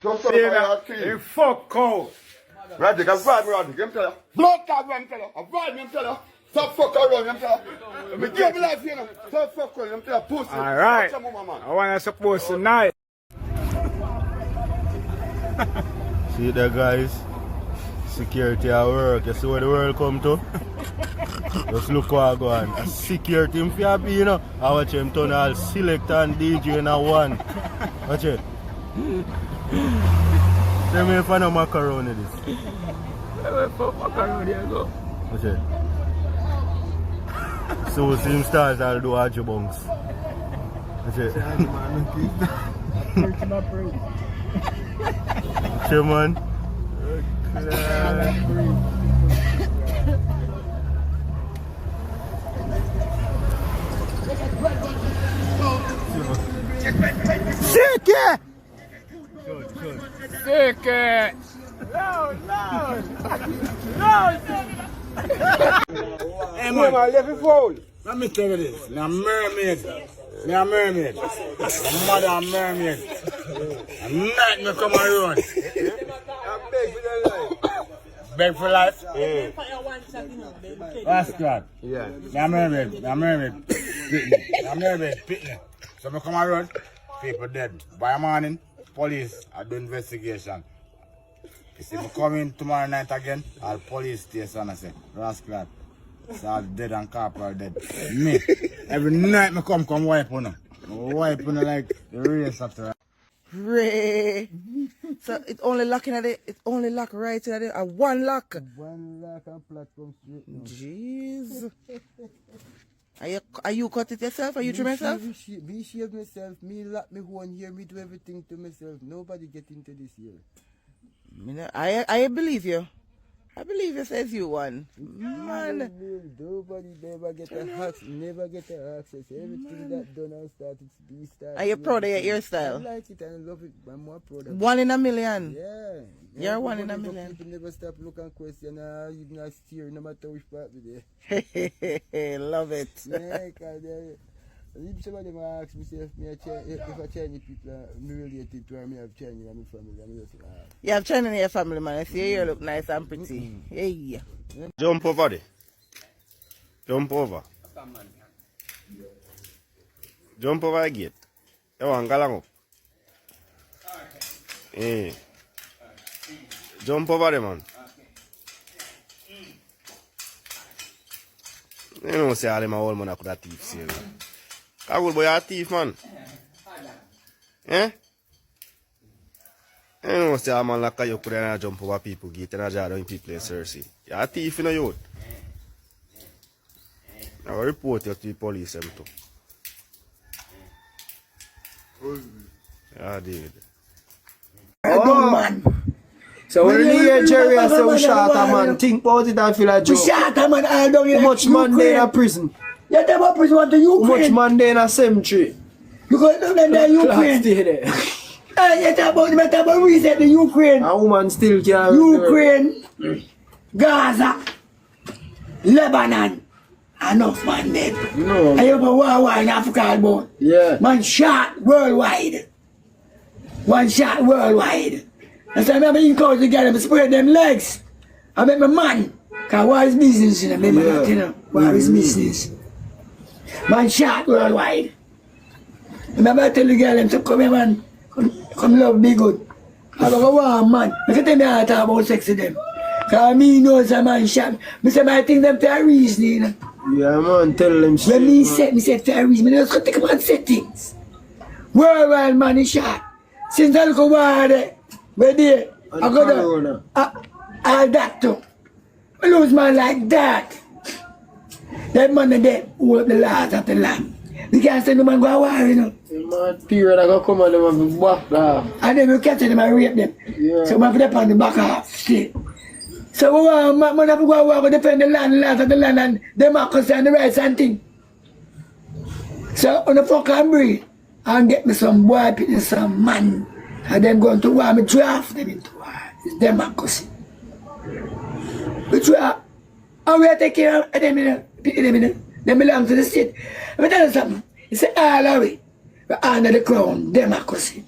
Just so you fuck out. Radic, avoid me, Radic. I'm telling you. Blood clot, I'm telling you. Avoid me, I'm telling you. Stop fuck around, I'm telling you. Me give me life, you know. Stop fuck around, I'm telling you. Pussy. Alright. I want to suppose tonight. See there, guys. Security at work. You see where the world come to? Just look what I go on. A security him for be, you know. I watch him turn all selector and DJ in a one. Watch it. Tell me if I know macaroni this. Where the macaroni I go? Watch it. So same stars I'll do Ajabongs. Watch it. Watch man. Sick it! Sick it! No! Hey man, let me fall. Let me tell you this. Me a mermaid. My mother a mermaid. At night me come around. Beg for life? Yeah. That's good. Yeah. I'm a mermaid. Pitney. So I come around, people dead. By morning, police are doing investigation. You see me coming tomorrow night again, I'll police station and say, rascal, so all dead and corporal dead. Me, every night I come wipe on them. Wipe on them like the race after. Ray. So it's only locking at it. It's only lock right at it. One lock. One lock and platform straight now. Jeez. Are you cut it yourself? Are you trim yourself? Me shave myself. Me lock me one here. Me do everything to myself. Nobody get into this here. I believe you. I believe you says you one. Man. Nobody never get a access. Never get a access. Everything that done and started to be started. Are you proud of your hairstyle? I like it and I love it. I'm more proud of it. 1 in a million. Yeah. You're 1 in a million. People never stop looking and question even I steer no matter which part we there. Love it. Yeah, because if somebody might ask me if I Chinese people me related to or me have Chinese in my family, I'm just You have Chinese in your family, man. I see your hair look nice and pretty. Hey. Jump over there. Jump over. Jump over the gate. You want to go up? Hey. Jump over there, man. You know, say all them old man could have thief, see, man. I will boy a thief, man. Eh? You know, say a man like you could jump over people gate and a jar down people in Cersei. You're a thief in the youth. I will report you to the police them too. Yeah, David. Oh, man. So when you hear Jerry I say we shot a man, think about it and feel like joke. We shot a man all down How much man there in a prison? Yeah, them up prison want to Ukraine. How much man there in a cemetery? Because them there Ukraine. Stay there. Hey, you talk about reset the Ukraine. A woman still can't. Ukraine, Gaza, Lebanon, enough man dead. No. And you have a war in Africa about. Yeah. Man shot worldwide. One shot worldwide. And so I remember encourage the girl to spread them legs. I make my man. Because war is business, you know. Remember that, you know. War is business. Man shot worldwide. Remember I tell the girl them to come here, man. Come love me good. I go war, man. I can tell me how to talk about sex to them. Because me know some man shot. I say I think them for a reason, you know. Yeah, man, tell them shit. When me said for a reason. I just think about settings. Worldwide man is shot. Since I look over there, where there, I go down. All that too. I lose man like that. That man there hold up the laws of the land. We can't send the man go to war, you know. The man period I go come and them have to back off. And then we catch them and rape them. Yeah. So we have to depend on the back off straight. So we want man have to go to war, we defend the land, the laws of the land and democracy and the rights and thing. So on the fuck and breathe. And get me some boy, pick me some man. And then going to war, me draft them into war. It's democracy. We draft. And we take care of them, you know. They belong to the state. Let me tell you something. It's all the way. We're under the crown, democracy.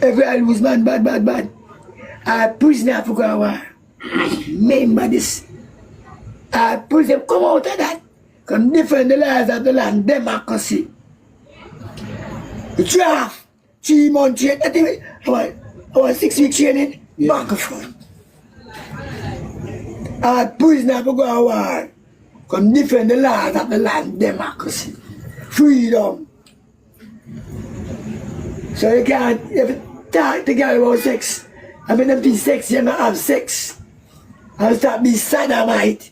Every I lose man, bad. A prisoner for go war. Remember this. A prisoner come out of that. Come defend the laws of the land, democracy. The draft, 3 months training, our 6 week training, back and front. A prisoner for go war. Come defend the laws of the land, democracy. Freedom. So you can't, if you talk to girl about sex, I mean them be sex, you're gonna have sex. I'll start being sodomite.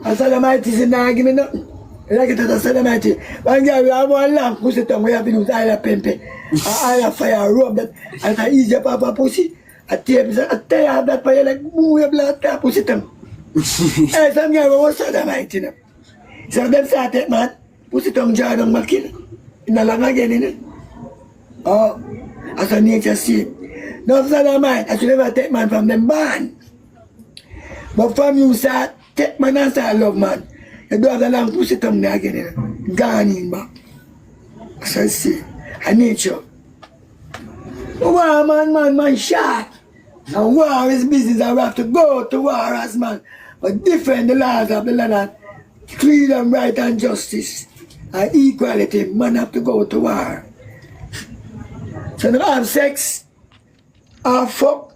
And sodomite is not give me nothing. You like it as a sodomite. One girl, we have one lamp, pussy tongue, we have to use oil pempe. Oil fire, rub that, and I ease up a pussy. I tear up that fire like, move your blood, tap pussy tongue. Hey, some girl was sodomite, you know. So them started, man, pussy tongue jar down back in. In the long again, you know. Oh, as a nature see. No sodomite, I should never take man from them band. But from you start, take man and start love man. You don't have the long pussy tongue there again, you know. Gone in back. As I see, a nature. War man shot. And war is business and we have to go to war as man. But defend the laws of the land and freedom, right and justice. And equality, man have to go to war. So they have sex, or fuck,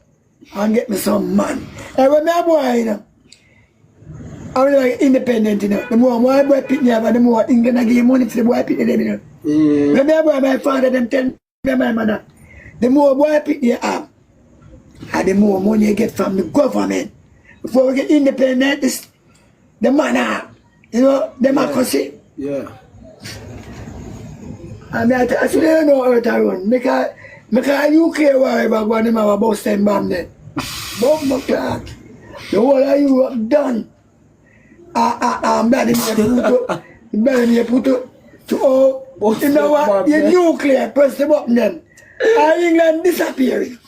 and get me some man. And when I'm a boy, you know, I'm like independent, you know. The more my boy pick me up, the more England I give money to the boy pick them, you know. When I'm a boy, my father them tell me, my mother, the more boy pick me up, and the more money you get from the government. Before we get independent, this, the man up, you know, democracy. Yeah. And I should not know earth around. Because UK war about when them have a bus and bomb there. Bomb my clock. The whole of Europe done. Bloody me put to all. You know what? Your nuclear press the button then. And England disappearing.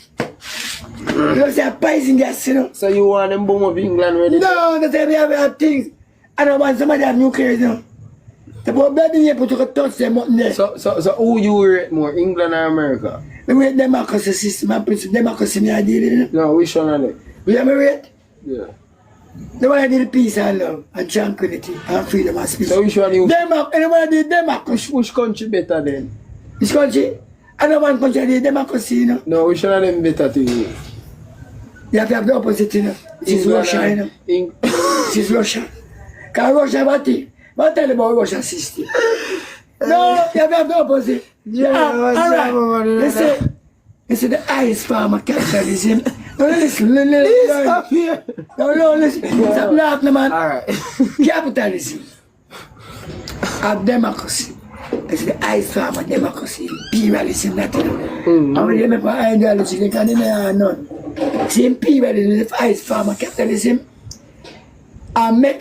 You see a poison gas, you know. So you want them bomb up England ready? No, they say we have things. I don't want somebody have nuclear, you know. The boy bloody you put to touch them up there. So who you rate more, England or America? We rate democracy system and principle. Democracy me I deal with it. No, which one are they? We have a rate. Yeah. The one I did peace and love and tranquility and freedom and speech. So which one you... Anyone did democracy. Which country better then? Which country? I know one country did democracy, you know. No, which one of them better to you? You have to have the opposite, you know. It is Russia, you know. It is Russia. Because Russia what it? What tell about Russian system? No, you have the opposite. Alright. Let's say the highest form of capitalism. No, listen. Stop here. No, listen. Stop laughing, man. Alright. Capitalism. Of democracy. It's the highest form of democracy. Imperialism, that you know. And when you make an ideology, they can't deny none. See, imperialism is the highest form of capitalism. And make